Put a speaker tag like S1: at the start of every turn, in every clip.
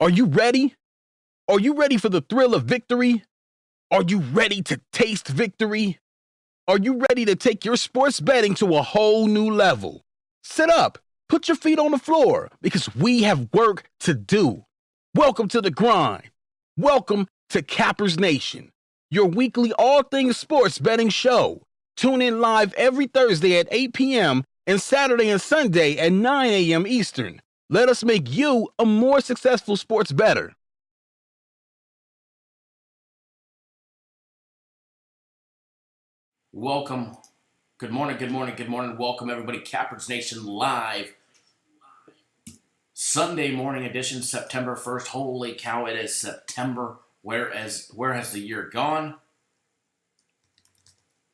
S1: Are you ready? Are you ready for the thrill of victory? Are you ready to taste victory? Are you ready to take your sports betting to a whole new level? Sit up, put your feet on the floor, because we have work to do. Welcome to the grind. Welcome to Cappers Nation, your weekly all things sports betting show. Tune in live every Thursday at 8 p.m. and Saturday and Sunday at 9 a.m. Eastern. Let us make you a more successful sports bettor.
S2: Welcome. Good morning. Welcome, everybody. Cappers Nation live. Sunday morning edition, September 1st. Holy cow, it is September. Where has the year gone?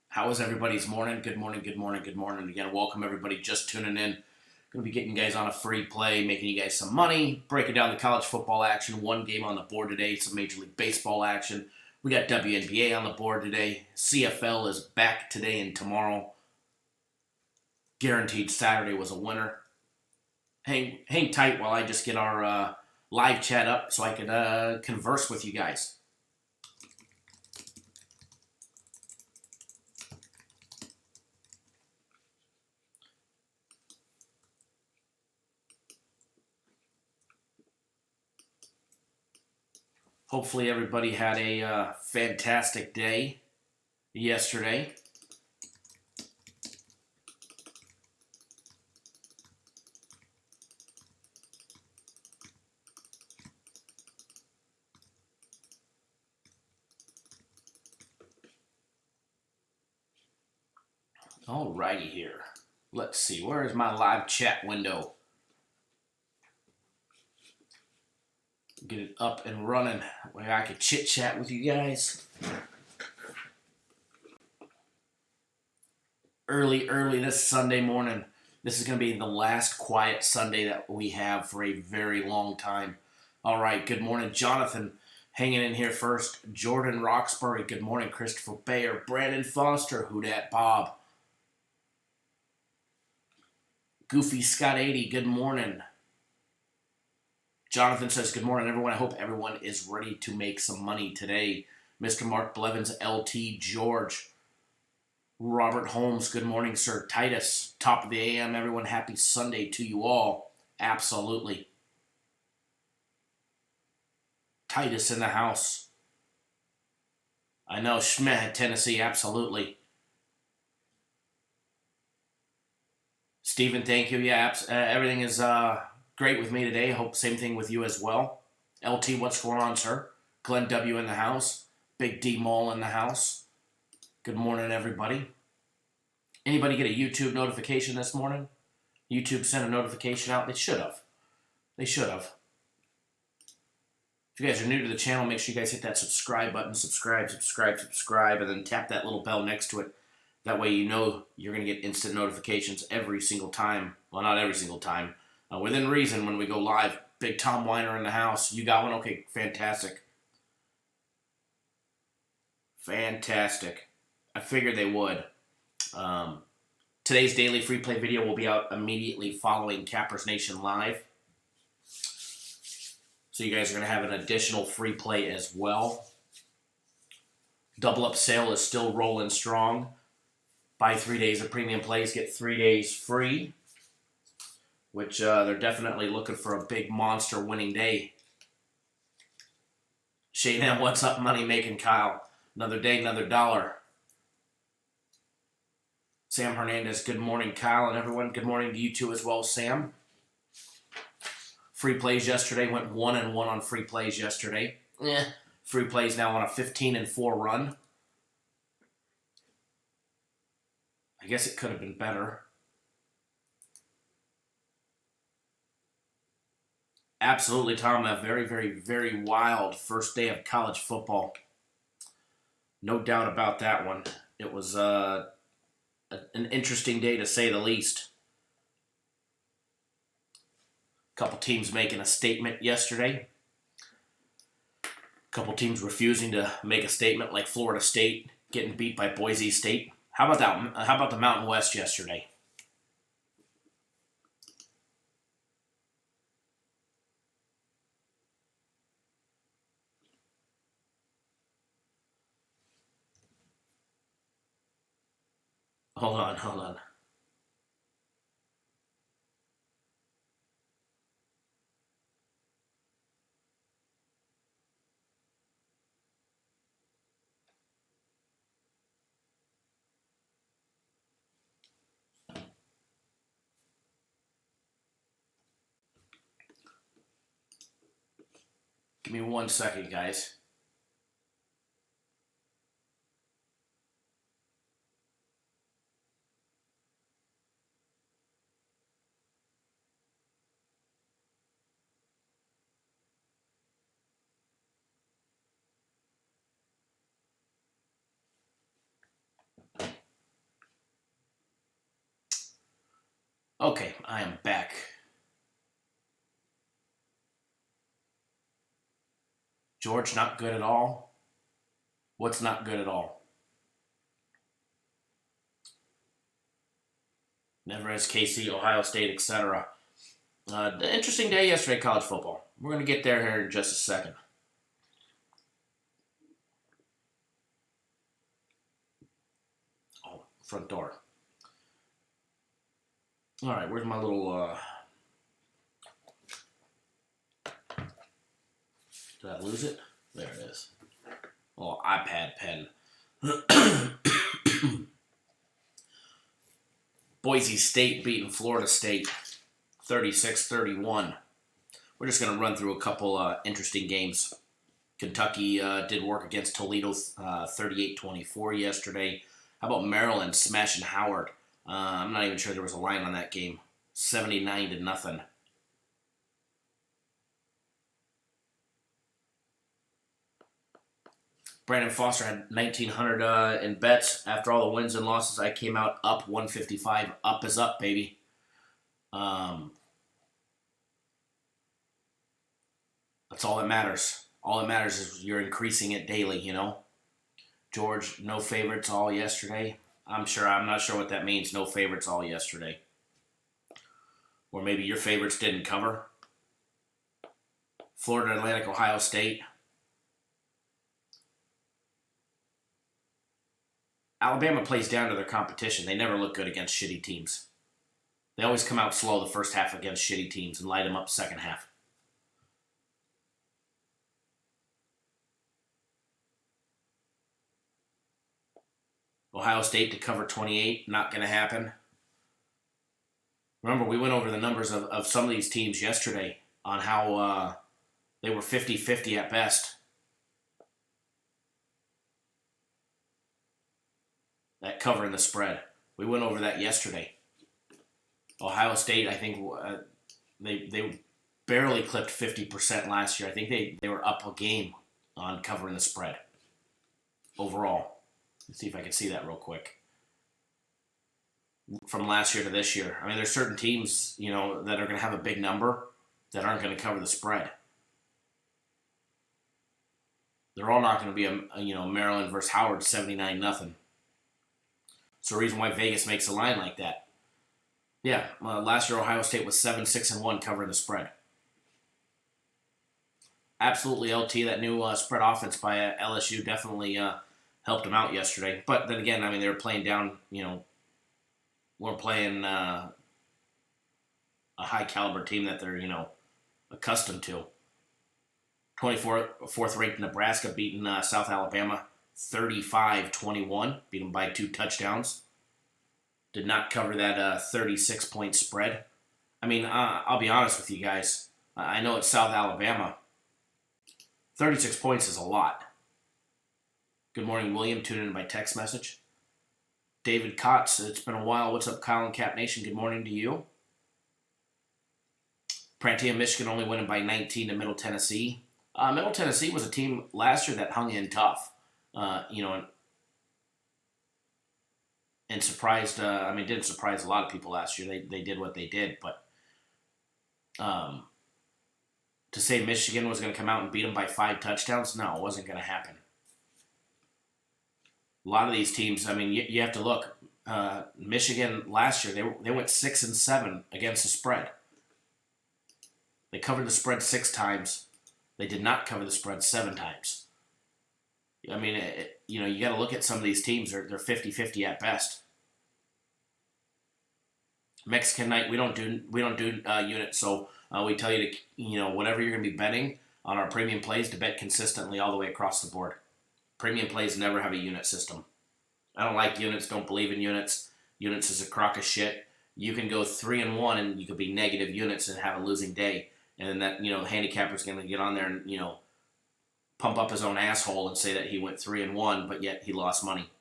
S2: How is everybody's morning? Good morning. Again, welcome, everybody just tuning in. Going to be getting you guys on a free play, making you guys some money, breaking down the college football action. One game on the board today, some Major League Baseball action. We got WNBA on the board today. CFL is back today and tomorrow. Guaranteed Saturday was a winner. Hang tight while I just get our live chat up so I can converse with you guys. Hopefully everybody had a fantastic day yesterday. Alrighty here. Let's see, where is my live chat window? Get it up and running where I could chit chat with you guys. Early this Sunday morning. This is going to be the last quiet Sunday that we have for a very long time. All right, good morning, Jonathan. Hanging in here first. Jordan Roxbury, good morning. Christopher Bayer, Brandon Foster, who dat Bob. Goofy Scott 80, good morning. Jonathan says, good morning, everyone. I hope everyone is ready to make some money today. Mr. Mark Blevins, LT George. Robert Holmes, good morning, sir. Titus, top of the AM, everyone. Happy Sunday to you all. Absolutely. Titus in the house. I know, Schmidt, Tennessee, absolutely. Stephen, thank you. Yeah, everything is great with me today. Hope same thing with you as well. LT, what's going on, sir? Glenn W in the house. Big D Mall in the house. Good morning, everybody. Anybody get a YouTube notification this morning? YouTube sent a notification out. They should have. If you guys are new to the channel, make sure you guys hit that subscribe button. Subscribe, and then tap that little bell next to it. That way you know you're going to get instant notifications every single time. Well, not every single time. Within reason when we go live. Big Tom Weiner in the house. You got one? Okay, fantastic. I figured they would. Today's daily free play video will be out immediately following Cappers Nation Live. So you guys are going to have an additional free play as well. Double up sale is still rolling strong. Buy 3 days of premium plays, get 3 days free. Which they're definitely looking for a big monster winning day. Shane M, what's up, money making Kyle? Another day, another dollar. Sam Hernandez, good morning, Kyle and everyone. Good morning to you too as well, Sam. Free plays yesterday went 1-1 on free plays yesterday. Free plays now on a 15-4 run. I guess it could have been better. Absolutely, Tom. A very, very, very wild first day of college football. No doubt about that one. It was an interesting day to say the least. A couple teams making a statement yesterday. A couple teams refusing to make a statement, like Florida State getting beat by Boise State. How about that? How about the Mountain West yesterday? Hold on. Give me 1 second, guys. Okay, I am back. George, not good at all. What's not good at all? Never as KC, Ohio State, etc. Interesting day yesterday, college football. We're going to get there here in just a second. Oh, front door. All right, where's my little... Did I lose it? There it is. Oh, iPad pen. Boise State beating Florida State 36-31. We're just going to run through a couple interesting games. Kentucky did work against Toledo 38-24 yesterday. How about Maryland smashing Howard? I'm not even sure there was a line on that game. 79-0. Brandon Foster had 1,900 in bets. After all the wins and losses, I came out up 155. Up is up, baby. That's all that matters. All that matters is you're increasing it daily, you know. George, no favorites all yesterday. I'm not sure what that means. No favorites all yesterday. Or maybe your favorites didn't cover. Florida Atlantic, Ohio State. Alabama plays down to their competition. They never look good against shitty teams. They always come out slow the first half against shitty teams and light them up second half. Ohio State to cover 28, not going to happen. Remember, we went over the numbers of some of these teams yesterday on how they were 50-50 at best. That covering the spread. We went over that yesterday. Ohio State, I think they barely clipped 50% last year. I think they were up a game on covering the spread overall. Let's see if I can see that real quick. From last year to this year. I mean, there's certain teams, you know, that are going to have a big number that aren't going to cover the spread. They're all not going to be Maryland versus Howard 79-0. It's the reason why Vegas makes a line like that. Yeah, last year Ohio State was 7-6-1 covering the spread. Absolutely, LT, that new spread offense by LSU definitely helped them out yesterday. But then again, I mean, they were playing down, we're playing a high caliber team that they're, accustomed to. 24th ranked Nebraska beating South Alabama 35-21, beat them by 2 touchdowns. Did not cover that 36-point spread. I mean, I'll be honest with you guys. I know it's South Alabama. 36 points is a lot. Good morning, William. Tuning in by text message. David Kotz, it's been a while. What's up, Kyle and Cap Nation? Good morning to you. Prantia, Michigan only winning by 19 to Middle Tennessee. Middle Tennessee was a team last year that hung in tough. And surprised, didn't surprise a lot of people last year. They did what they did, but to say Michigan was going to come out and beat them by 5 touchdowns, no, it wasn't going to happen. A lot of these teams, I mean, you have to look. Michigan last year, they went 6-7 against the spread. They covered the spread 6 times. They did not cover the spread 7 times. I mean, you got to look at some of these teams. They're 50-50 at best. Mexican night, we don't do units, so we tell you to whatever you're going to be betting on our premium plays to bet consistently all the way across the board. Premium plays never have a unit system. I don't like units. Don't believe in units. Units is a crock of shit. You can go 3-1 and you could be negative units and have a losing day, and then that handicapper's going to get on there and pump up his own asshole and say that he went 3-1, but yet he lost money.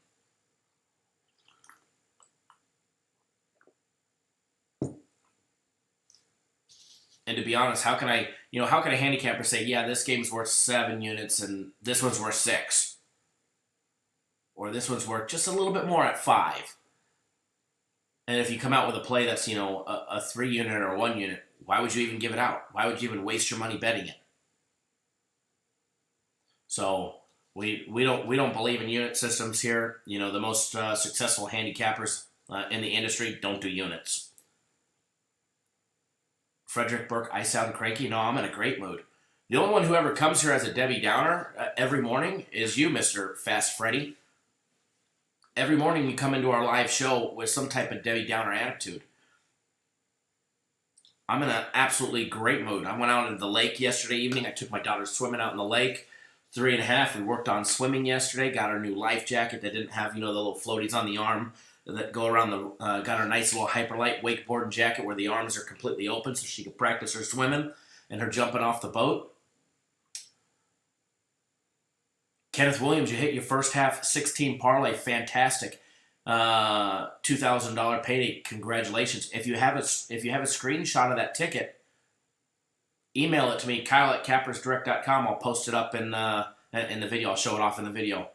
S2: And to be honest, how can a handicapper say, yeah, this game's worth 7 units and this one's worth 6? Or this one's worth just a little bit more at 5. And if you come out with a play that's, a 3 unit or a 1 unit, why would you even give it out? Why would you even waste your money betting it? So we don't believe in unit systems here. The most successful handicappers in the industry don't do units. Frederick Burke, I sound cranky. No, I'm in a great mood. The only one who ever comes here as a Debbie Downer every morning is you, Mr. Fast Freddy. Every morning you come into our live show with some type of Debbie Downer attitude. I'm in an absolutely great mood. I went out into the lake yesterday evening. I took my daughter swimming out in the lake. 3.5. We worked on swimming yesterday. Got our new life jacket that didn't have, the little floaties on the arm that go around the. Got our nice little hyperlight wakeboarding jacket where the arms are completely open so she could practice her swimming and her jumping off the boat. Kenneth Williams, you hit your first half 16 parlay. Fantastic. $2,000 payday. Congratulations. If you have a screenshot of that ticket, email it to me, Kyle@cappersdirect.com. I'll post it up in the video. I'll show it off in the video.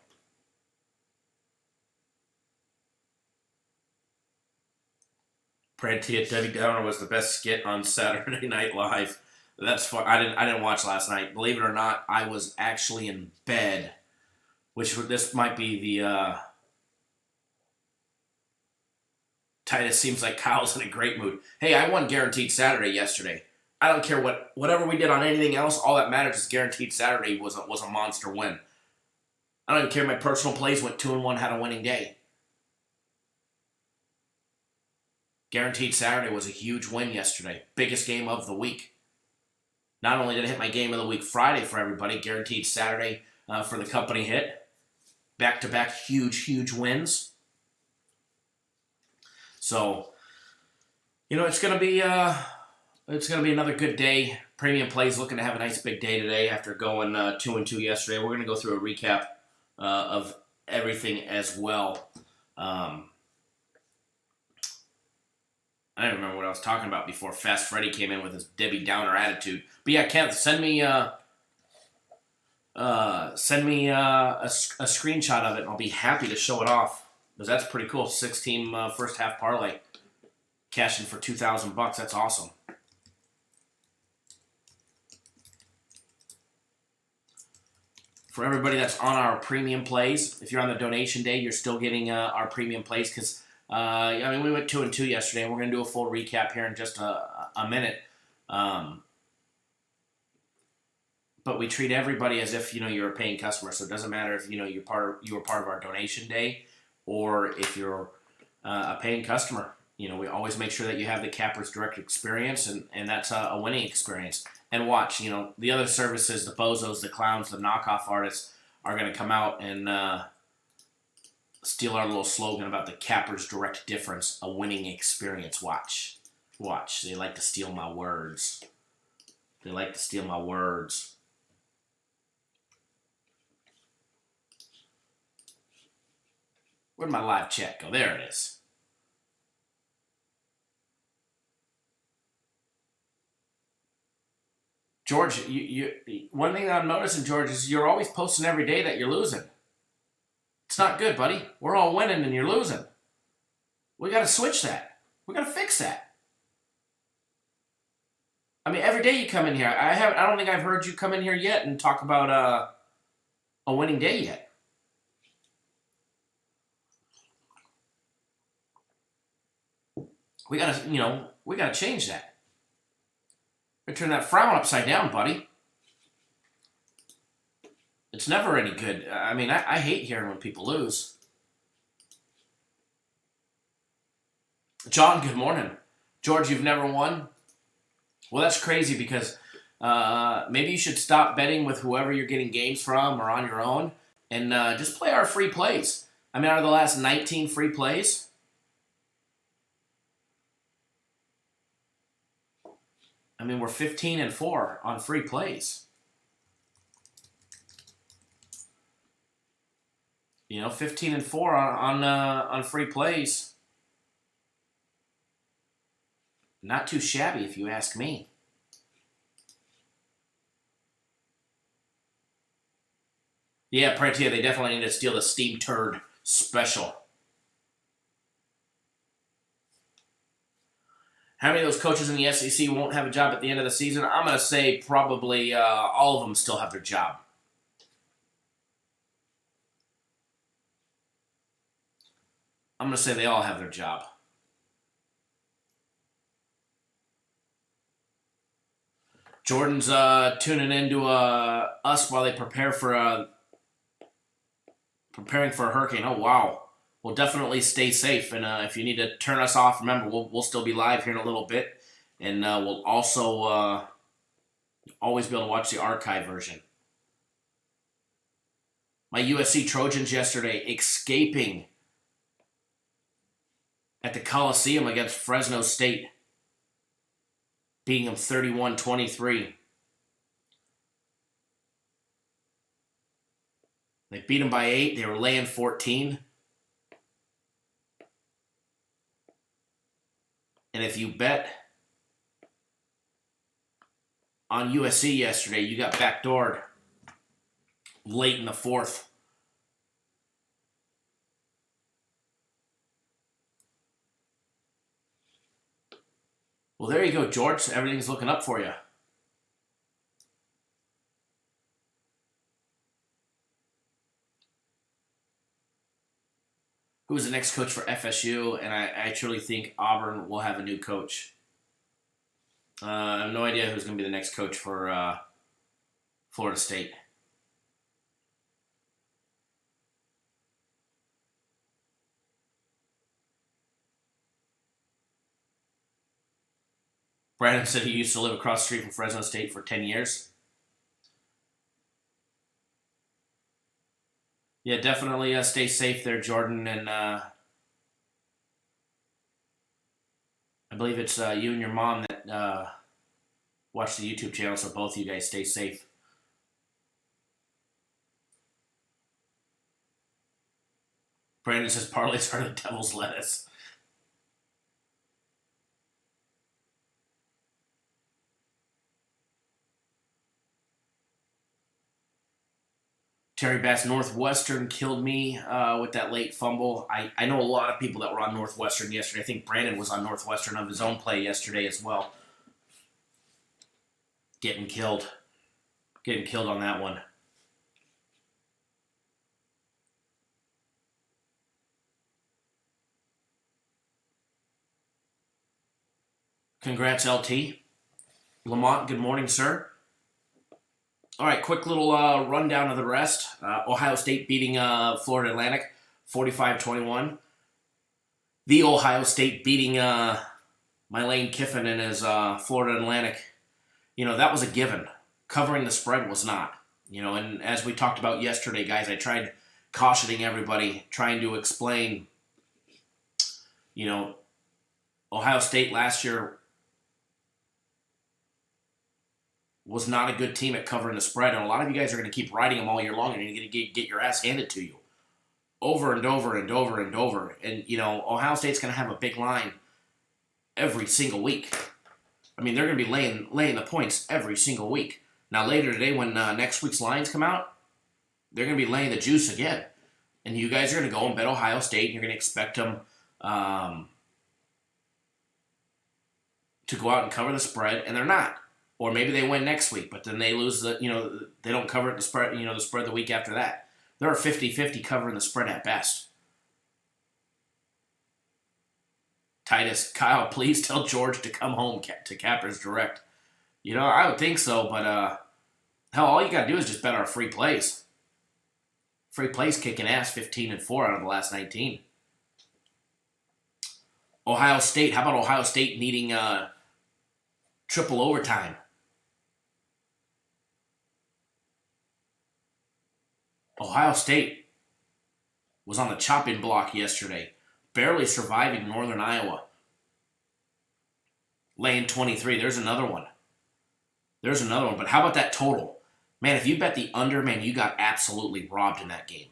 S2: Prantia Debbie Downer was the best skit on Saturday Night Live. That's fun. I didn't watch last night. Believe it or not, I was actually in bed. This might be the Titus seems like Kyle's in a great mood. Hey, I won Guaranteed Saturday yesterday. I don't care whatever we did on anything else. All that matters is Guaranteed Saturday was a monster win. I don't even care. My personal plays went 2-1, had a winning day. Guaranteed Saturday was a huge win yesterday. Biggest game of the week. Not only did I hit my game of the week Friday for everybody, Guaranteed Saturday for the company hit. Back-to-back huge wins. So, it's gonna be another good day. Premium Plays looking to have a nice big day today after going 2-2 yesterday. We're gonna go through a recap of everything as well. I don't remember what I was talking about before Fast Freddy came in with his Debbie Downer attitude. But yeah, Kenneth, send me a screenshot of it, and I'll be happy to show it off. Because that's pretty cool. 6-team first half parlay. Cashing for $2,000. That's awesome. For everybody that's on our premium plays, if you're on the donation day, you're still getting our premium plays because we went 2-2 yesterday, and we're going to do a full recap here in just a minute. But we treat everybody as if you're a paying customer, so it doesn't matter if you were part of our donation day or if you're a paying customer. We always make sure that you have the Cappers Direct experience, and that's a winning experience. And watch, the other services, the bozos, the clowns, the knockoff artists are going to come out and steal our little slogan about the Cappers Direct difference, a winning experience. Watch. They like to steal my words. Where'd my live chat go? There it is. George, you one thing that I'm noticing, George, is you're always posting every day that you're losing. It's not good, buddy. We're all winning and you're losing. We got to switch that. We got to fix that. I mean, every day you come in here. I don't think I've heard you come in here yet and talk about a winning day yet. We gotta change that. We turn that frown upside down, buddy. It's never any good. I mean, I hate hearing when people lose. John, good morning. George, you've never won? Well, that's crazy because maybe you should stop betting with whoever you're getting games from or on your own and just play our free plays. I mean, out of the last 19 free plays, I mean, we're 15-4 on free plays. 15-4 on free plays. Not too shabby, if you ask me. Yeah, Prantia, they definitely need to steal the Steam Turd special. How many of those coaches in the SEC won't have a job at the end of the season? I'm going to say probably all of them still have their job. I'm going to say they all have their job. Jordan's tuning into us while they prepare for preparing for a hurricane. Oh, wow. We'll definitely stay safe. And if you need to turn us off, remember, we'll still be live here in a little bit. And we'll also always be able to watch the archive version. My USC Trojans yesterday escaping at the Coliseum against Fresno State, beating them 31-23. They beat them by 8. They were laying 14. And if you bet on USC yesterday, you got backdoored late in the fourth. Well, there you go, George. Everything's looking up for you. Who's the next coach for FSU? And I truly think Auburn will have a new coach. I have no idea who's going to be the next coach for Florida State. Brandon said he used to live across the street from Fresno State for 10 years. Yeah, definitely stay safe there, Jordan. And I believe it's you and your mom that watch the YouTube channel, so both of you guys stay safe. Brandon says parlays are the devil's lettuce. Terry Bass, Northwestern killed me with that late fumble. I know a lot of people that were on Northwestern yesterday. I think Brandon was on Northwestern of his own play yesterday as well. Getting killed on that one. Congrats, LT. Lamont, good morning, sir. All right, quick little rundown of the rest. Ohio State beating Florida Atlantic 45-21. The Ohio State beating my Lane Kiffin and his Florida Atlantic. That was a given. Covering the spread was not. And as we talked about yesterday, guys, I tried cautioning everybody, trying to explain, Ohio State last year was not a good team at covering the spread, and a lot of you guys are going to keep riding them all year long, and you're going to get your ass handed to you over and over and over and over. And, Ohio State's going to have a big line every single week. I mean, they're going to be laying the points every single week. Now, later today, when next week's lines come out, they're going to be laying the juice again. And you guys are going to go and bet Ohio State, and you're going to expect them to go out and cover the spread, and they're not. Or maybe they win next week, but then they lose they don't cover the spread, the spread the week after that. They're a 50-50 covering the spread at best. Titus, Kyle, please tell George to come home to Cappers Direct. I would think so, but hell, all you got to do is just bet our free plays. Free plays kicking ass 15-4 out of the last 19. Ohio State. How about Ohio State needing triple overtime? Ohio State was on the chopping block yesterday, barely surviving Northern Iowa. Laying 23. There's another one. But how about that total? Man, if you bet the under, man, you got absolutely robbed in that game.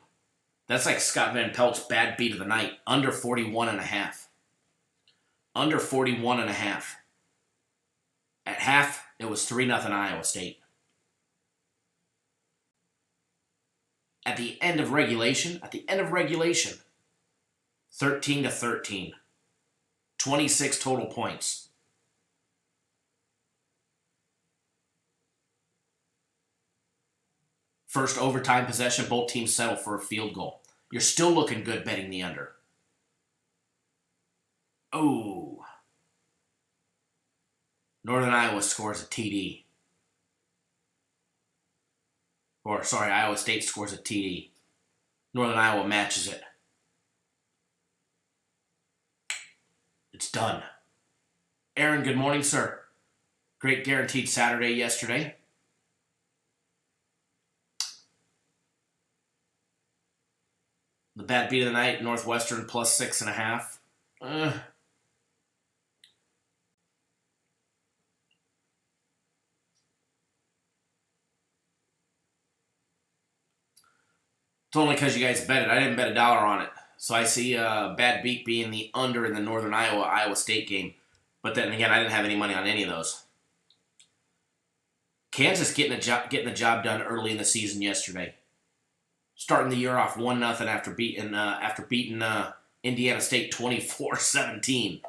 S2: That's like Scott Van Pelt's bad beat of the night. Under 41.5. Under 41.5. At half, it was 3-0 Iowa State. At the end of regulation, 13-13. 26 total points. First overtime possession, both teams settle for a field goal. You're still looking good betting the under. Oh. Northern Iowa scores a TD. Iowa State scores a TD. Northern Iowa matches it. It's done. Aaron, good morning, sir. Great guaranteed Saturday yesterday. The bad beat of the night, Northwestern plus 6.5. It's only because you guys bet it. I didn't bet $1 on it. So I see a bad beat being the under in the Northern Iowa State game. But then again, I didn't have any money on any of those. Kansas getting the job done early in the season yesterday. Starting the year off 1-0 after beating Indiana State 24-17.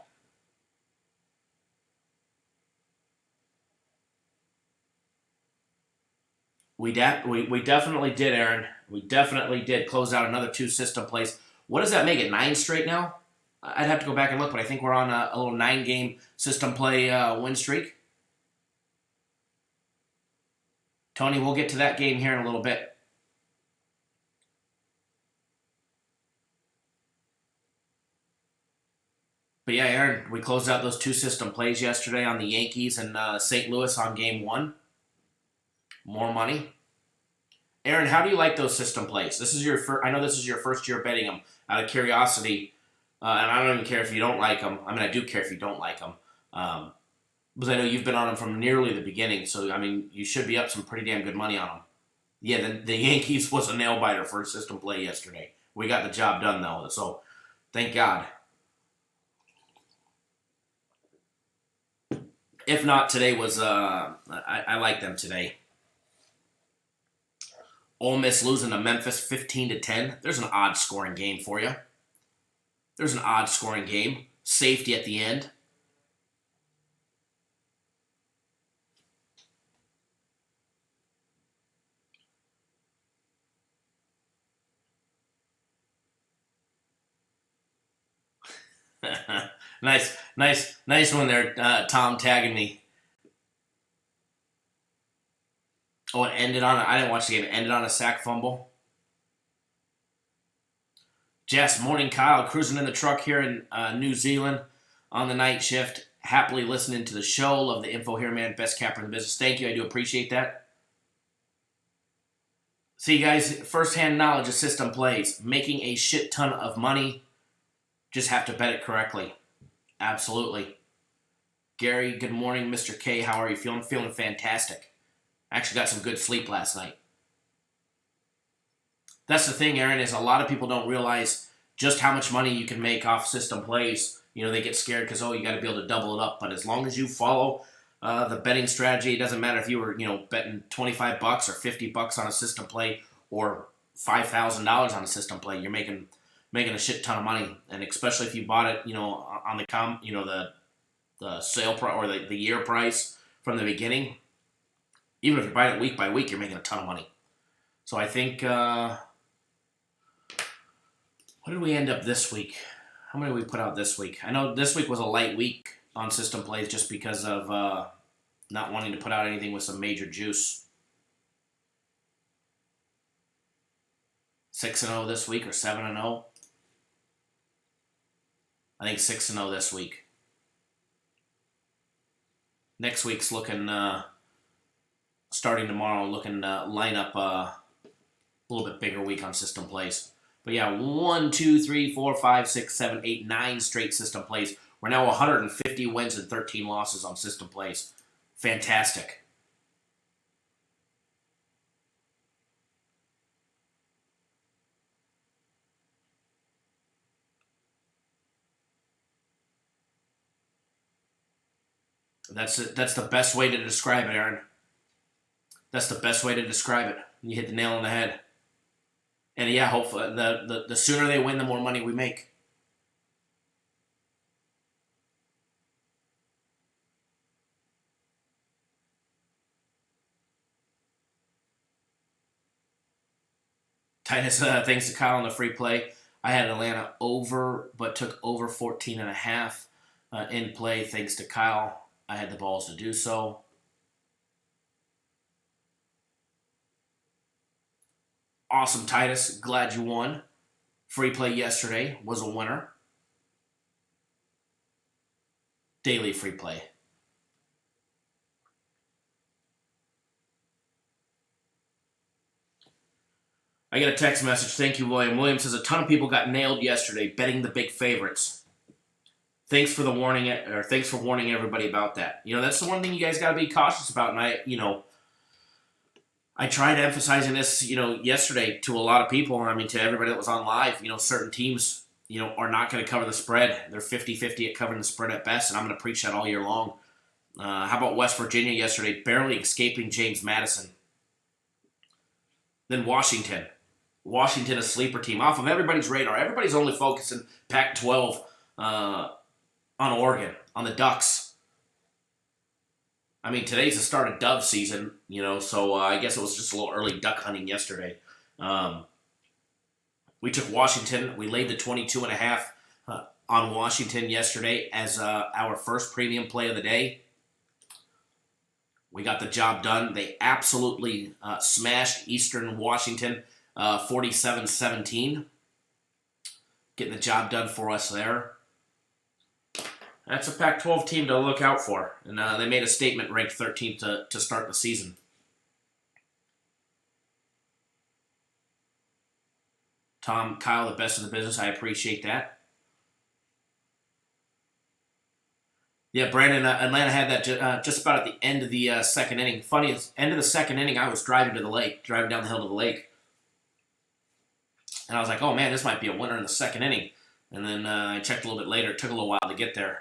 S2: We definitely did, Aaron. We definitely did close out another 2 system plays. What does that make it? 9 straight now? I'd have to go back and look, but I think we're on a little 9-game system play win streak. Tony, we'll get to that game here in a little bit. But yeah, Aaron, we closed out those 2 system plays yesterday on the Yankees and St. Louis on game 1. More money. Aaron, how do you like those system plays? I know this is your first year betting them. Out of curiosity, and I don't even care if you don't like them. I mean, I do care if you don't like them, because I know you've been on them from nearly the beginning. So I mean, you should be up some pretty damn good money on them. Yeah, the Yankees was a nail biter for a system play yesterday. We got the job done though, so thank God. If not, today was I like them today. Ole Miss losing to Memphis 15-10. There's an odd scoring game for you. There's an odd scoring game. Safety at the end. Nice one there, Tom tagging me. Oh, it ended on I didn't watch the game. It ended on a sack fumble. Jess, morning, Kyle. Cruising in the truck here in New Zealand on the night shift. Happily listening to the show. Love the info here, man. Best capper in the business. Thank you. I do appreciate that. See, guys, firsthand knowledge of system plays. Making a shit ton of money. Just have to bet it correctly. Absolutely. Gary, good morning. Mr. K, how are you feeling? Feeling fantastic. Actually got some good sleep last night. That's the thing, Aaron, is a lot of people don't realize just how much money you can make off system plays. You know, they get scared because, you got to be able to double it up. But as long as you follow the betting strategy, it doesn't matter if you were, betting $25 or $50 on a system play or $5,000 on a system play. You're making a shit ton of money, and especially if you bought it, on the sale price or the year price from the beginning. Even if you're buying it week by week, you're making a ton of money. So I think, what did we end up this week? How many did we put out this week? I know this week was a light week on system plays just because of not wanting to put out anything with some major juice. 6-0 this week or 7-0. I think 6-0 this week. Next week's looking, starting tomorrow, looking line up a little bit bigger week on system plays. But yeah, 1, 2, 3, 4, 5, 6, 7, 8, 9 straight system plays. We're now 150 wins and 13 losses on system plays. Fantastic. That's the best way to describe it, Aaron. That's the best way to describe it. You hit the nail on the head. And yeah, hopefully the sooner they win, the more money we make. Titus, thanks to Kyle on the free play. I had Atlanta over, but took over 14.5 in play. Thanks to Kyle. I had the balls to do so. Awesome, Titus. Glad you won. Free play yesterday was a winner. Daily free play. I get a text message. Thank you, William. William says a ton of people got nailed yesterday betting the big favorites. Thanks for the warning, or thanks for warning everybody about that. That's the one thing you guys got to be cautious about. And I tried emphasizing this, yesterday to a lot of people. I mean, to everybody that was on live. Certain teams, are not going to cover the spread. They're 50-50 at covering the spread at best, and I'm going to preach that all year long. How about West Virginia yesterday, barely escaping James Madison? Then Washington. Washington, a sleeper team, off of everybody's radar. Everybody's only focusing Pac-12 on Oregon, on the Ducks. I mean, today's the start of dove season, so I guess it was just a little early duck hunting yesterday. We took Washington. We laid the 22.5 on Washington yesterday as our first premium play of the day. We got the job done. They absolutely smashed Eastern Washington 47-17. Getting the job done for us there. That's a Pac-12 team to look out for. And they made a statement ranked 13th to start the season. Tom, Kyle, the best in the business. I appreciate that. Yeah, Brandon, Atlanta had that just about at the end of the second inning. Funny is, end of the second inning, I was driving down the hill to the lake. And I was like, oh man, this might be a winner in the second inning. And then I checked a little bit later. It took a little while to get there.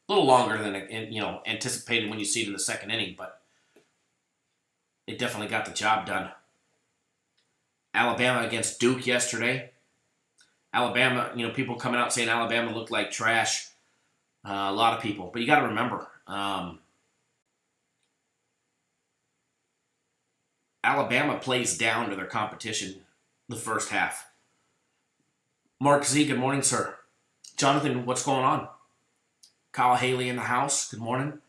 S2: A little longer than anticipated when you see it in the second inning, but it definitely got the job done. Alabama against Duke yesterday. Alabama, people coming out saying Alabama looked like trash. A lot of people. But you got to remember, Alabama plays down to their competition the first half. Mark Z, good morning, sir. Jonathan, what's going on? Kyle Haley in the house, good morning.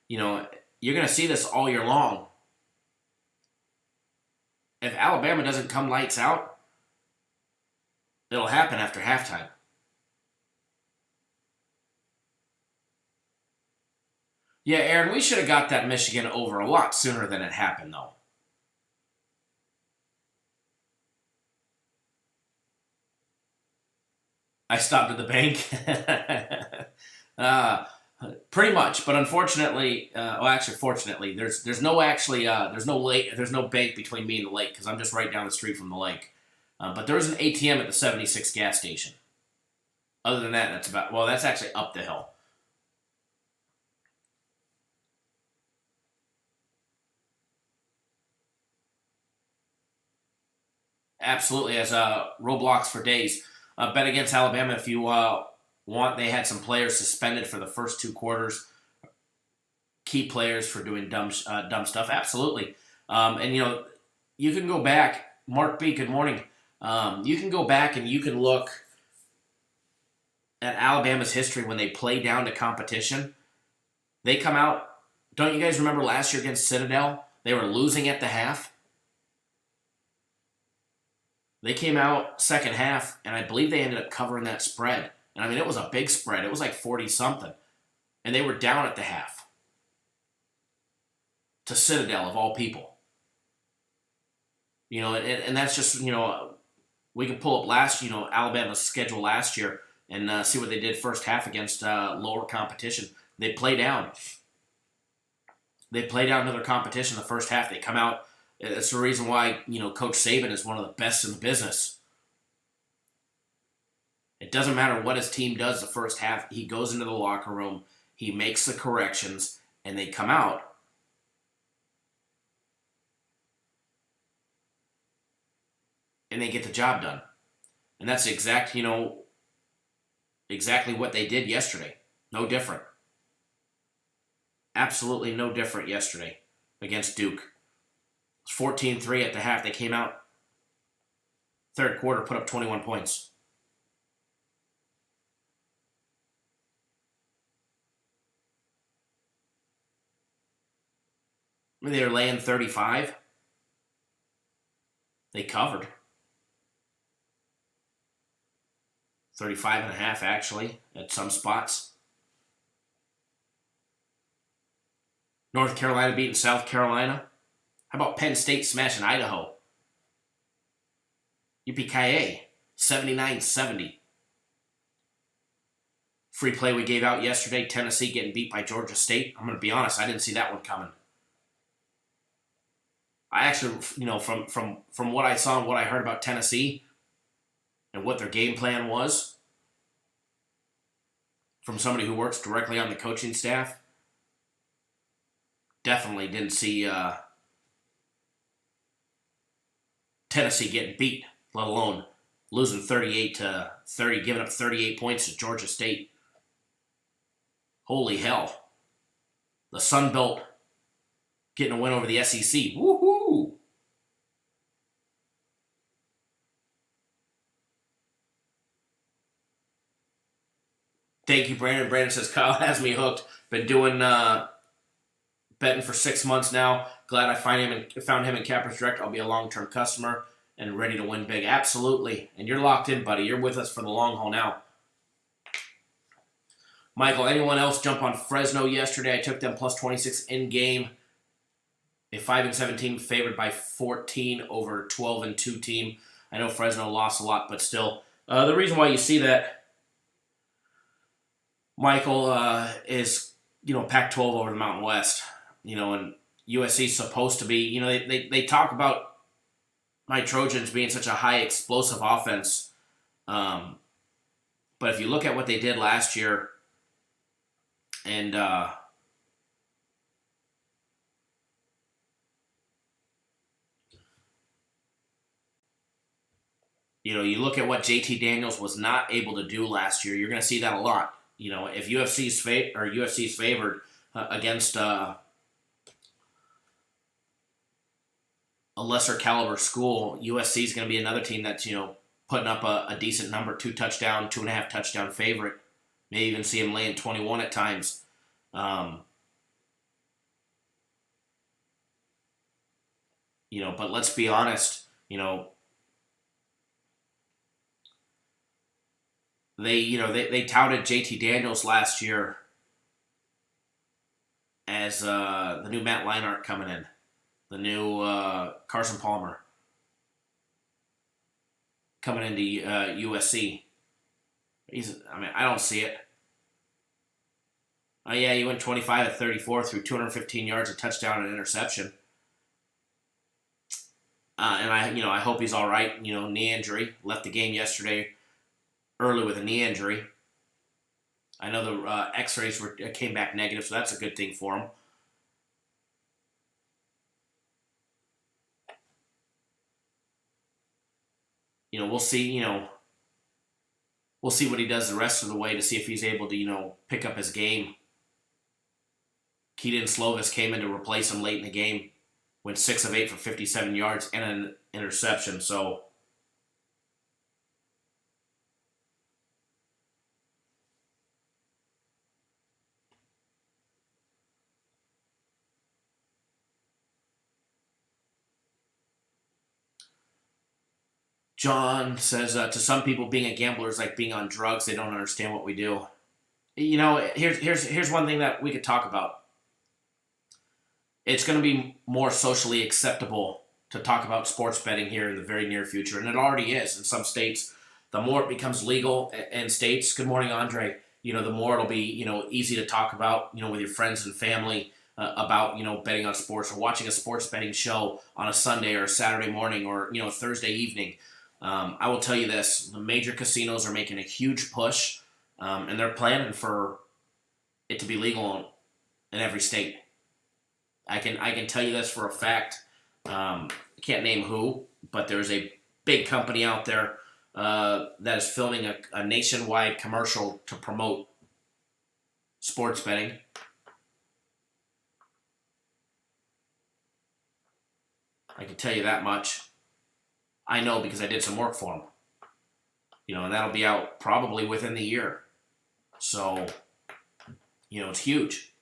S2: You're going to see this all year long. If Alabama doesn't come lights out, it'll happen after halftime. Yeah, Aaron, we should have got that Michigan over a lot sooner than it happened, though. I stopped at the bank. Pretty much, but unfortunately, fortunately, there's no lake, there's no bank between me and the lake because I'm just right down the street from the lake. But there is an ATM at the 76 gas station. Other than that, that's actually up the hill. Absolutely, as Roblox for days. Bet against Alabama if you want. They had some players suspended for the first 2 quarters. Key players for doing dumb stuff. Absolutely. And you can go back. Mark B, good morning. You can go back and you can look at Alabama's history when they play down to competition. They come out. Don't you guys remember last year against Citadel? They were losing at the half. They came out second half, and I believe they ended up covering that spread. And I mean, it was a big spread. It was like 40-something. And they were down at the half. To Citadel, of all people. And that's just, we can pull up Alabama's schedule last year and see what they did first half against lower competition. They play down. They play down to their competition the first half. They come out. It's the reason why, Coach Saban is one of the best in the business. It doesn't matter what his team does the first half. He goes into the locker room, he makes the corrections, and they come out. And they get the job done. And that's exactly what they did yesterday. No different. Absolutely no different yesterday against Duke. It was 14-3 at the half. They came out third quarter, put up 21 points. I mean, they were laying 35. They covered. 35.5 actually at some spots. North Carolina beating South Carolina. How about Penn State smashing Idaho? Yippee-ki-yay. 79-70. Free play we gave out yesterday. Tennessee getting beat by Georgia State. I'm going to be honest, I didn't see that one coming. I actually, from what I saw and what I heard about Tennessee and what their game plan was, from somebody who works directly on the coaching staff, definitely didn't see Tennessee getting beat, let alone losing 38-30, giving up 38 points to Georgia State. Holy hell. The Sun Belt getting a win over the SEC. Woohoo! Thank you, Brandon. Brandon says, Kyle has me hooked. Been doing betting for 6 months now. Glad I found him in Cappers Direct. I'll be a long-term customer and ready to win big. Absolutely. And you're locked in, buddy. You're with us for the long haul now. Michael, anyone else jump on Fresno yesterday? I took them plus 26 in-game. A 5-7 team favored by 14 over 12-2 team. I know Fresno lost a lot, but still. The reason why you see that, Michael, is, Pac-12 over the Mountain West. And USC's supposed to be, they talk about my Trojans being such a high explosive offense. But if you look at what they did last year, and you look at what JT Daniels was not able to do last year, you're going to see that a lot. If UFC's favored against a lesser caliber school, USC is going to be another team that's putting up a decent number, 2.5 touchdown favorite. May even see him laying 21 at times. But let's be honest, they touted JT Daniels last year as the new Matt Leinart coming in, the new Carson Palmer coming into USC. I don't see it. Oh yeah, he went 25 of 34 through 215 yards, a touchdown, and an interception. And I hope he's all right. Knee injury, left the game yesterday early with a knee injury. I know the X-rays came back negative, so that's a good thing for him. We'll see. We'll see what he does the rest of the way to see if he's able to pick up his game. Keaton Slovis came in to replace him late in the game. Went 6 of 8 for 57 yards and an interception. So John says, to some people, being a gambler is like being on drugs. They don't understand what we do. You know, here's one thing that we could talk about. It's going to be more socially acceptable to talk about sports betting here in the very near future, and it already is in some states. The more it becomes legal in states, good morning, Andre. You know, the more it'll be, easy to talk about, with your friends and family about, betting on sports or watching a sports betting show on a Sunday or a Saturday morning or, Thursday evening. I will tell you this: the major casinos are making a huge push, and they're planning for it to be legal in every state. I can tell you this for a fact. I can't name who, but there's a big company out there that is filming a nationwide commercial to promote sports betting. I can tell you that much. I know because I did some work for them. And that'll be out probably within the year. So, it's huge.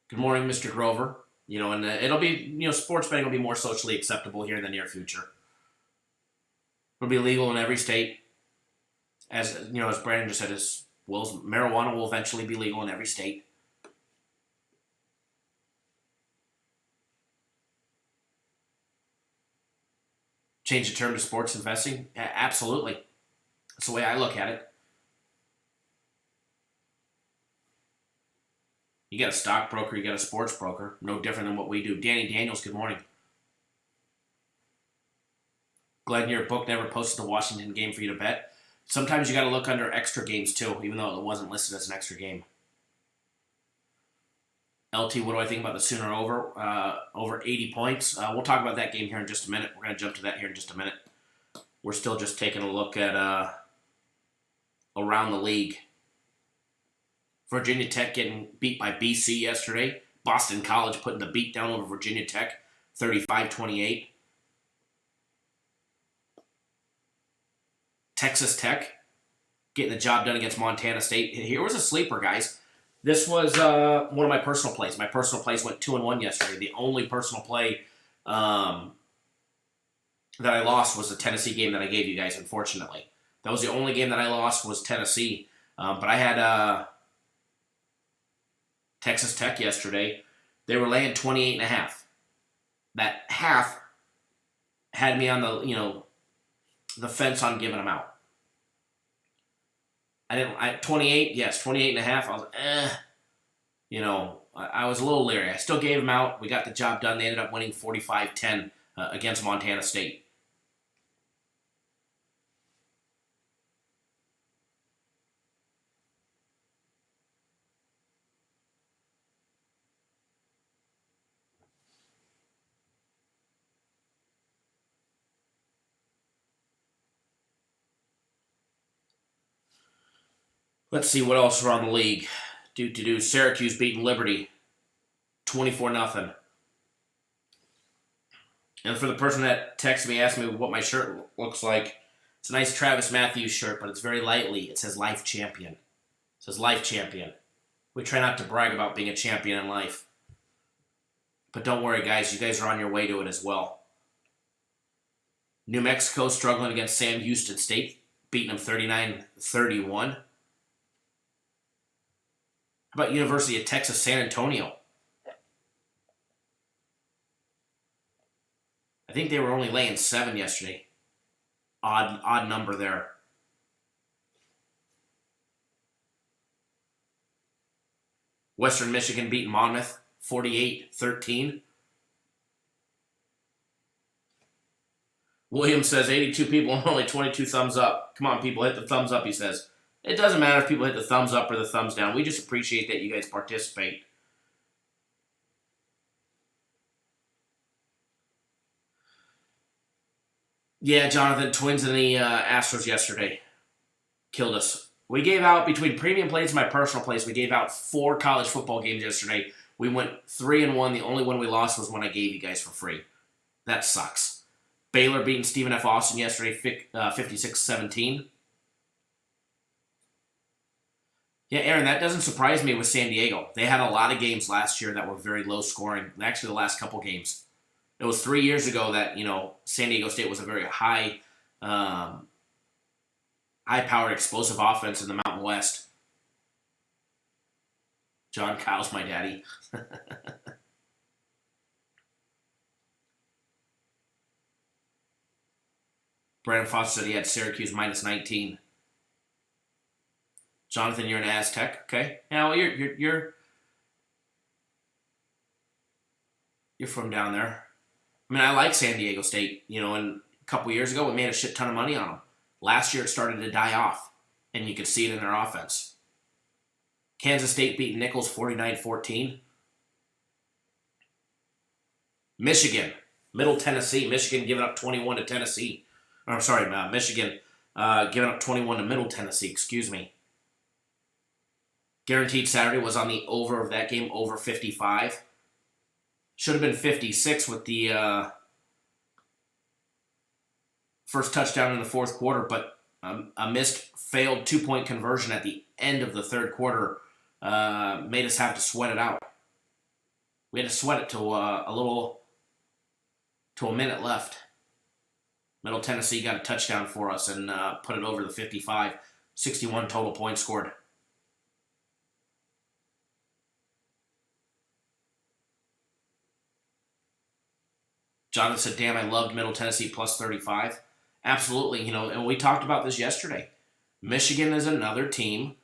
S2: Good morning, Mr. Grover. And it'll be, sports betting will be more socially acceptable here in the near future. It'll be legal in every state. As Brandon just said, marijuana will eventually be legal in every state. Change the term to sports investing? Absolutely. That's the way I look at it. You got a stockbroker, you got a sports broker. No different than what we do. Danny Daniels, good morning. Glad your book never posted the Washington game for you to bet. Sometimes you got to look under extra games too, even though it wasn't listed as an extra game. LT, what do I think about the Sooner over 80 points? We'll talk about that game here in just a minute. We're going to jump to that here in just a minute. We're still just taking a look at around the league. Virginia Tech getting beat by BC yesterday. Boston College putting the beat down over Virginia Tech, 35-28. Texas Tech getting the job done against Montana State. Here was a sleeper, guys. This was one of my personal plays. My personal plays went 2-1 yesterday. The only personal play that I lost was the Tennessee game that I gave you guys, unfortunately. That was the only game that I lost was Tennessee. But I had Texas Tech yesterday. They were laying 28.5. That half had me on the fence on giving them out. 28, yes, 28.5. I was, I was a little leery. I still gave them out. We got the job done. They ended up winning 45-10 against Montana State. Let's see what else around the league. Syracuse beating Liberty 24-0. And for the person that texted me, asked me what my shirt looks like, it's a nice Travis Matthews shirt, but it's very lightly. It says Life Champion. It says Life Champion. We try not to brag about being a champion in life. But don't worry, guys. You guys are on your way to it as well. New Mexico struggling against Sam Houston State, beating them 39-31. How about University of Texas San Antonio? I think they were only laying 7 yesterday. Odd number there. Western Michigan beating Monmouth 48-13. William says 82 people and only 22 thumbs up. Come on, people, hit the thumbs up, he says. It doesn't matter if people hit the thumbs up or the thumbs down. We just appreciate that you guys participate. Yeah, Jonathan, Twins and the Astros yesterday killed us. We gave out, between premium plays and my personal plays, we gave out 4 college football games yesterday. We went 3-1. The only one we lost was one I gave you guys for free. That sucks. Baylor beating Stephen F. Austin yesterday, 56-17. Yeah, Aaron, that doesn't surprise me with San Diego. They had a lot of games last year that were very low scoring. Actually, the last couple games. It was 3 years ago that, San Diego State was a very high-powered, explosive offense in the Mountain West. John Kyle's my daddy. Brandon Foster said he had Syracuse minus 19. Jonathan, you're an Aztec, okay? Yeah, well, you're from down there. I mean, I like San Diego State. And a couple years ago, we made a shit ton of money on them. Last year, it started to die off, and you could see it in their offense. Kansas State beat Nichols 49-14. Michigan, Middle Tennessee. Michigan giving up 21 to Tennessee. Or, I'm sorry, Michigan giving up 21 to Middle Tennessee. Excuse me. Guaranteed Saturday was on the over of that game, over 55. Should have been 56 with the first touchdown in the fourth quarter, but a missed, failed 2-point conversion at the end of the third quarter made us have to sweat it out. We had to sweat it to a minute left. Middle Tennessee got a touchdown for us and put it over the 55. 61 total points scored. Jonathan said, damn, I loved Middle Tennessee plus 35. Absolutely, and we talked about this yesterday. Michigan is another team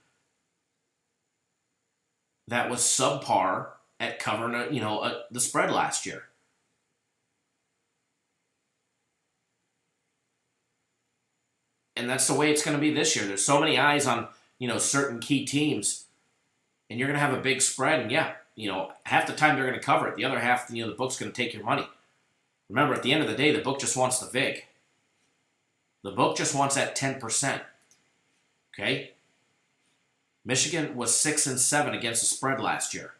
S2: that was subpar at covering, the spread last year. And that's the way it's going to be this year. There's so many eyes on, certain key teams, and you're going to have a big spread. And yeah, half the time they're going to cover it. The other half, the book's going to take your money. Remember, at the end of the day, the book just wants the vig. The book just wants that 10%. Okay? Michigan was 6-7 against the spread last year.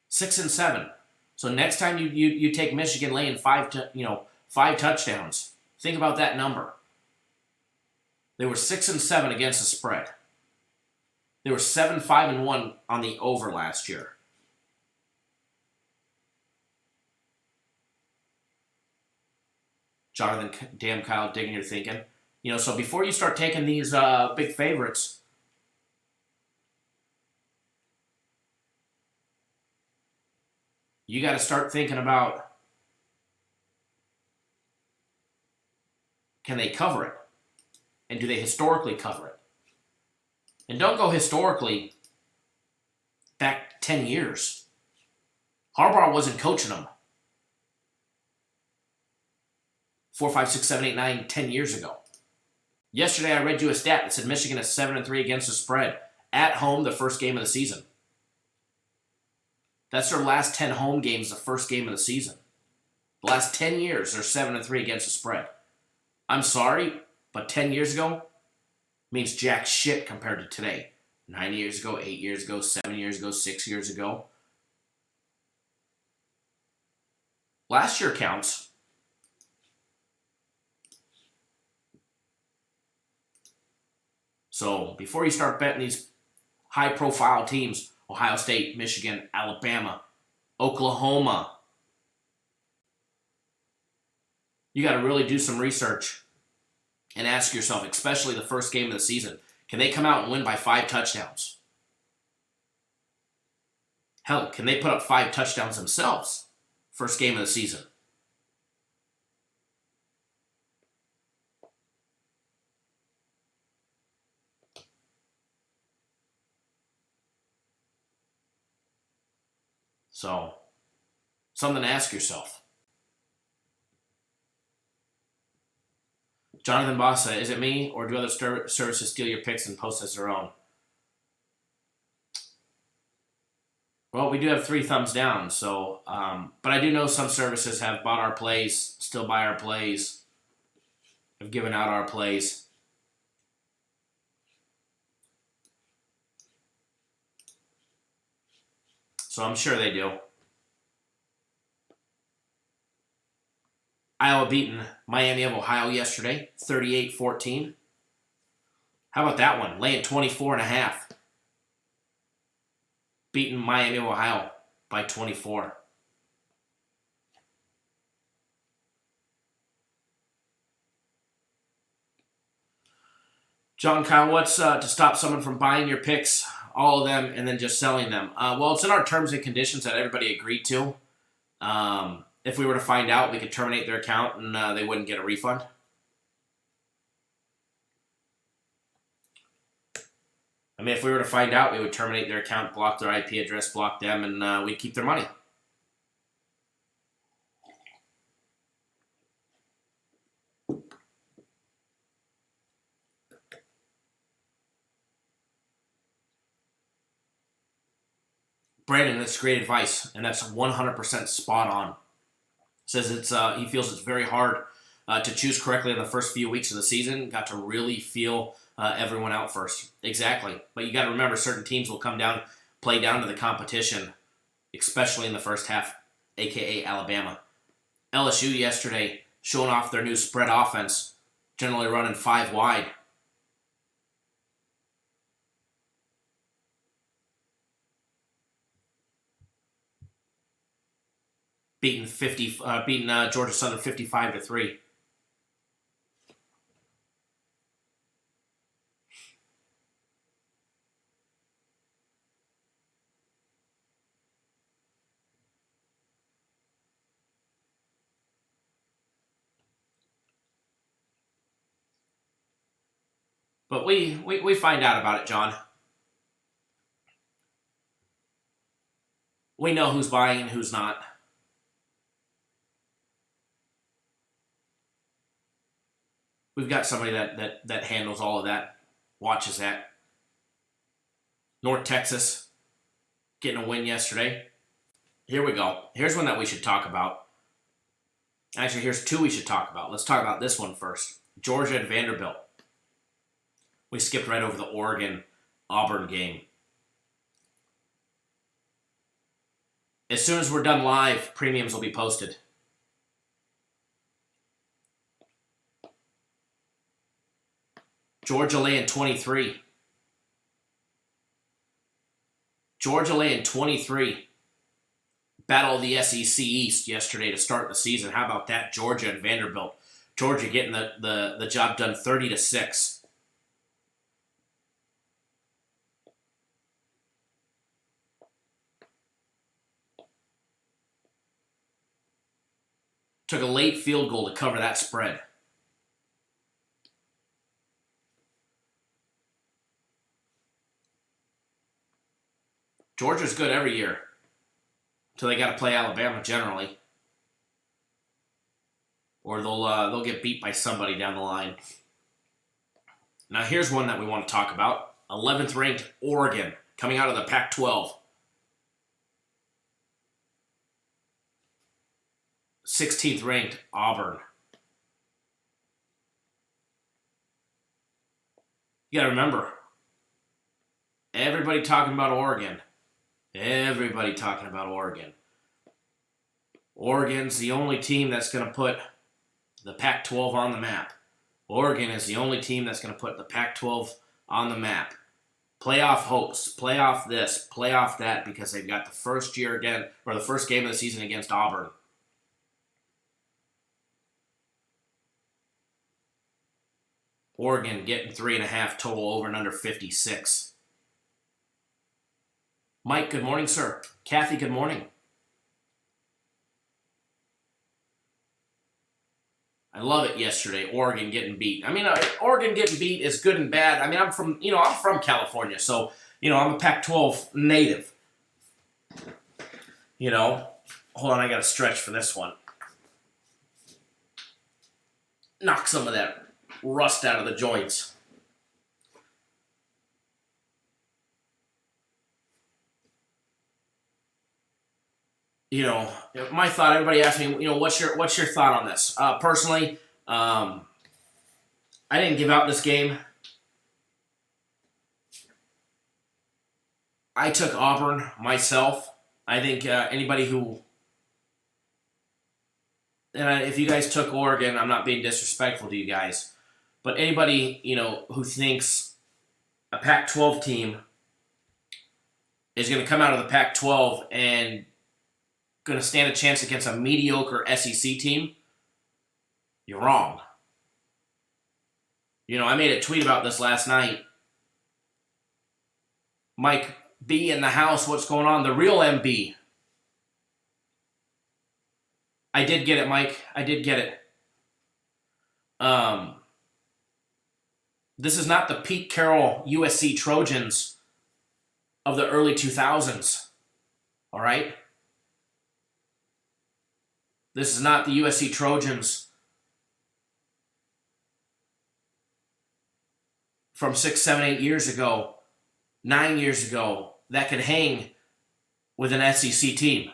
S2: 6-7. So next time you take Michigan laying five touchdowns, think about that number. They were 6-7 against the spread. They were 7-5-1 on the over last year. Jonathan, damn Kyle, digging your thinking. So before you start taking these big favorites, you got to start thinking about, can they cover it? And do they historically cover it? And don't go historically back 10 years. Harbaugh wasn't coaching them 4, 5, 6, 7, 8, 9, 10 years ago. Yesterday, I read you a stat that said Michigan is 7-3 against the spread at home the first game of the season. That's their last 10 home games, the first game of the season. The last 10 years, they're 7-3 against the spread. I'm sorry, but 10 years ago means jack shit compared to today. 9 years ago, 8 years ago, 7 years ago, 6 years ago. Last year counts. So before you start betting these high-profile teams, Ohio State, Michigan, Alabama, Oklahoma, you got to really do some research and ask yourself, especially the first game of the season, can they come out and win by 5 touchdowns? Hell, can they put up 5 touchdowns themselves first game of the season? So, something to ask yourself. Jonathan Bossa, is it me, or do other services steal your picks and post as their own? Well, we do have 3 thumbs down, so, but I do know some services have bought our plays, still buy our plays, have given out our plays. So I'm sure they do. Iowa beating Miami of Ohio yesterday, 38-14. How about that one? Laying 24.5. Beating Miami of Ohio by 24. John Kyle, what's to stop someone from buying your picks, all of them, and then just selling them? Well, it's in our terms and conditions that everybody agreed to. If we were to find out, we could terminate their account and they wouldn't get a refund. I mean, if we were to find out, we would terminate their account, block their IP address, block them, and we'd keep their money. Brandon, that's great advice, and that's 100% spot on. Says he feels it's very hard to choose correctly in the first few weeks of the season. Got to really feel everyone out first. Exactly. But you got to remember, certain teams will play down to the competition, especially in the first half, a.k.a. Alabama. LSU yesterday showing off their new spread offense, generally running 5 wide. Beating Georgia Southern 55-3. But we find out about it, John. We know who's buying and who's not. We've got somebody that handles all of that, watches that. North Texas getting a win yesterday. Here we go. Here's one that we should talk about. Actually, here's 2 we should talk about. Let's talk about this one first. Georgia and Vanderbilt. We skipped right over the Oregon-Auburn game. As soon as we're done live, premiums will be posted. Georgia laying 23. Georgia laying 23. Battle of the SEC East yesterday to start the season. How about that? Georgia and Vanderbilt. Georgia getting the job done 30-6. Took a late field goal to cover that spread. Georgia's good every year until they got to play Alabama generally, or they'll get beat by somebody down the line. Now here's one that we want to talk about: 11th ranked Oregon coming out of the Pac-12, 16th ranked Auburn. You got to remember, everybody talking about Oregon. Everybody talking about Oregon. Oregon's the only team that's going to put the Pac-12 on the map. Oregon is the only team that's going to put the Pac-12 on the map. Playoff hopes, playoff this, playoff that, because they've got the first year again, or the first game of the season against Auburn. Oregon getting 3.5 total over and under 56. Mike, good morning, sir. Kathy, good morning. I love it yesterday, Oregon getting beat. I mean, Oregon getting beat is good and bad. I mean, I'm from California, so, I'm a Pac-12 native. Hold on, I got to stretch for this one. Knock some of that rust out of the joints. My thought, everybody asked me, what's your thought on this? Personally, I didn't give out this game. I took Auburn myself. I think anybody who, and if you guys took Oregon, I'm not being disrespectful to you guys, but anybody, who thinks a Pac-12 team is going to come out of the Pac-12 and going to stand a chance against a mediocre SEC team, you're wrong. I made a tweet about this last night. Mike B in the house, what's going on? The real MB. I did get it, Mike. I did get it. This is not the Pete Carroll USC Trojans of the early 2000s. All right? This is not the USC Trojans from 6, 7, 8 years ago, 9 years ago, that could hang with an SEC team.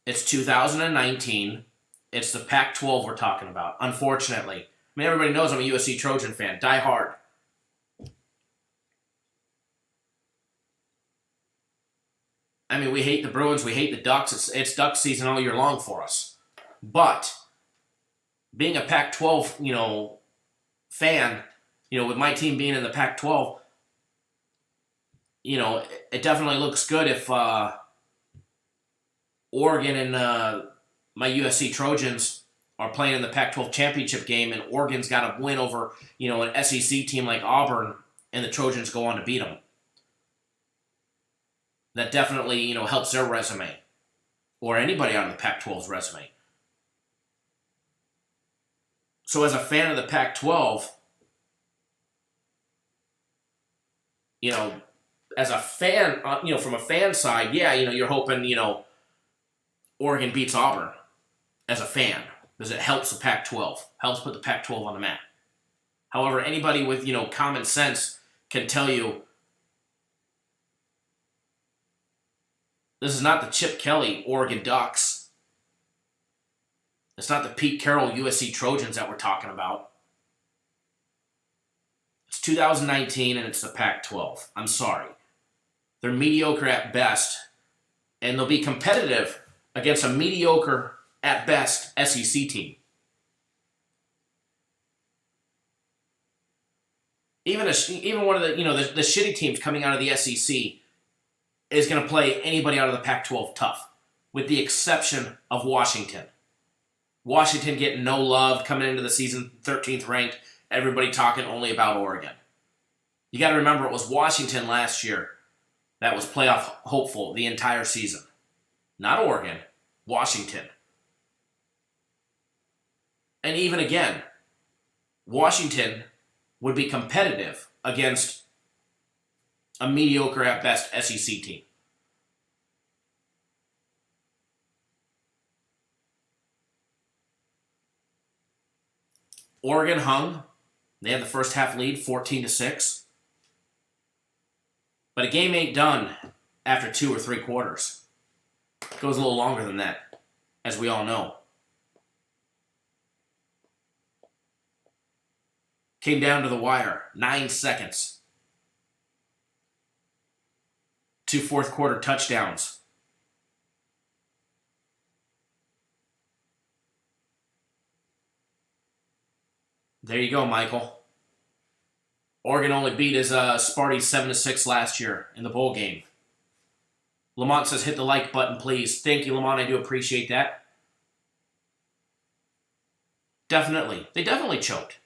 S2: It's 2019. It's the Pac-12 we're talking about, unfortunately. Everybody knows I'm a USC Trojan fan. Die hard. We hate the Bruins. We hate the Ducks. It's Duck season all year long for us. But being a Pac-12, fan, with my team being in the Pac-12, it definitely looks good if Oregon and my USC Trojans are playing in the Pac-12 championship game, and Oregon's got a win over, an SEC team like Auburn, and the Trojans go on to beat them. That definitely, helps their resume, or anybody on the Pac-12's resume. So as a fan of the Pac-12, as a fan, from a fan side, yeah, you're hoping, Oregon beats Auburn as a fan, because it helps the Pac-12, helps put the Pac-12 on the map. However, anybody with, common sense can tell you this is not the Chip Kelly Oregon Ducks. It's not the Pete Carroll USC Trojans that we're talking about. It's 2019 and it's the Pac-12. I'm sorry. They're mediocre at best, and they'll be competitive against a mediocre at best SEC team. Even one of the the shitty teams coming out of the SEC is going to play anybody out of the Pac-12 tough, with the exception of Washington. Washington getting no love coming into the season, 13th ranked. Everybody talking only about Oregon. You got to remember, it was Washington last year that was playoff hopeful the entire season. Not Oregon, Washington. And even again, Washington would be competitive against a mediocre at best SEC team. Oregon hung. They had the first half lead, 14-6. But a game ain't done after 2 or 3 quarters. It goes a little longer than that, as we all know. Came down to the wire, 9 seconds. 2 fourth quarter touchdowns. There you go, Michael. Oregon only beat his Sparty 7-6 last year in the bowl game. Lamont says, hit the like button, please. Thank you, Lamont. I do appreciate that. Definitely. They definitely choked.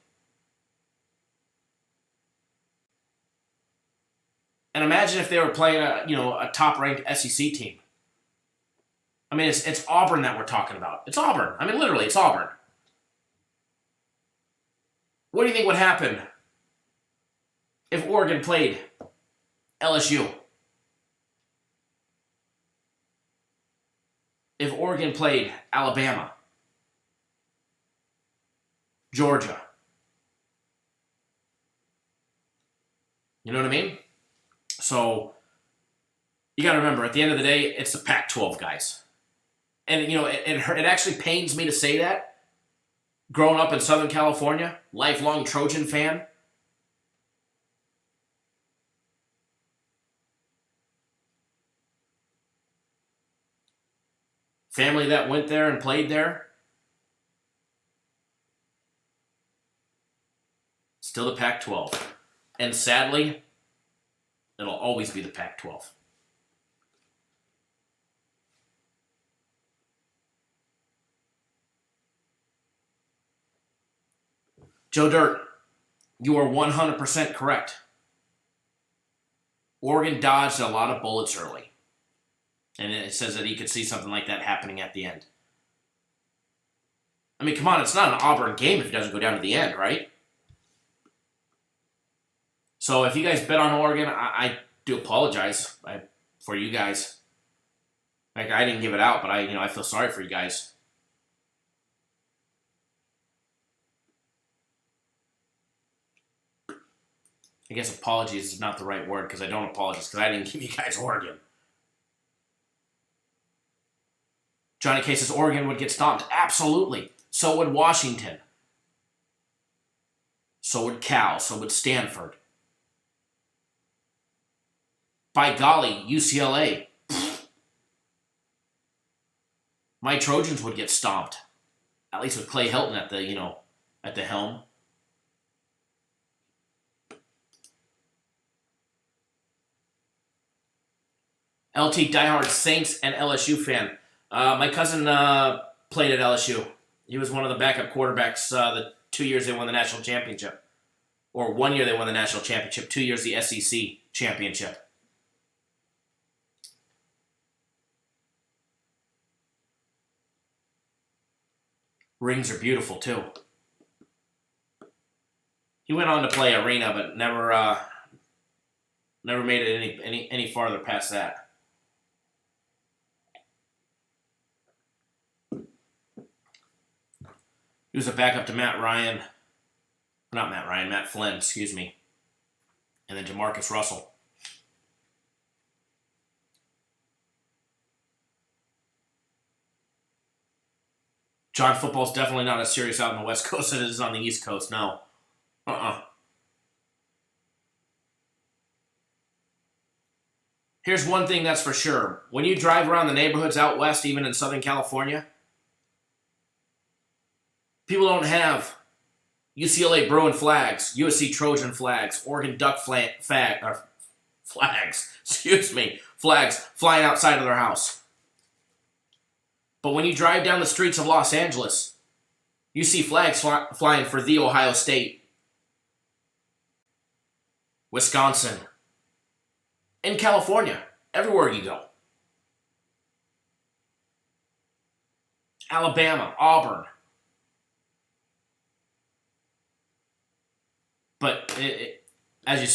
S2: And imagine if they were playing a top-ranked SEC team. It's Auburn that we're talking about. It's Auburn. Literally, it's Auburn. What do you think would happen if Oregon played LSU? If Oregon played Alabama? Georgia? You know what I mean? So, you got to remember, at the end of the day, it's the Pac-12, guys. And, it actually pains me to say that. Growing up in Southern California, lifelong Trojan fan. Family that went there and played there. Still the Pac-12. And sadly, it'll always be the Pac-12. Joe Dirt, you are 100% correct. Oregon dodged a lot of bullets early. And it says that he could see something like that happening at the end. I mean, come on, it's not an Auburn game if it doesn't go down to the end, right? So if you guys bet on Oregon, I do apologize for you guys. Like, I didn't give it out, but I feel sorry for you guys. I guess apologies is not the right word because I don't apologize because I didn't give you guys Oregon. Johnny K says Oregon would get stomped. Absolutely. So would Washington. So would Cal. So would Stanford. By golly, UCLA. My Trojans would get stomped. At least with Clay Helton at the helm. LT diehard Saints and LSU fan. My cousin played at LSU. He was one of the backup quarterbacks the 2 years they won the national championship. Or 1 year they won the national championship, 2 years the SEC championship. Rings are beautiful too. He went on to play arena, but never made it any farther past that. He was a backup to Matt Flynn, excuse me. And then Jamarcus Russell. John, football's definitely not as serious out on the West Coast as it is on the East Coast, no. Here's one thing that's for sure. When you drive around the neighborhoods out west, even in Southern California, people don't have UCLA Bruin flags, USC Trojan flags, Oregon Duck flags flying outside of their house. But when you drive down the streets of Los Angeles, you see flags flying for the Ohio State, Wisconsin, in California, everywhere you go. Alabama, Auburn. But as you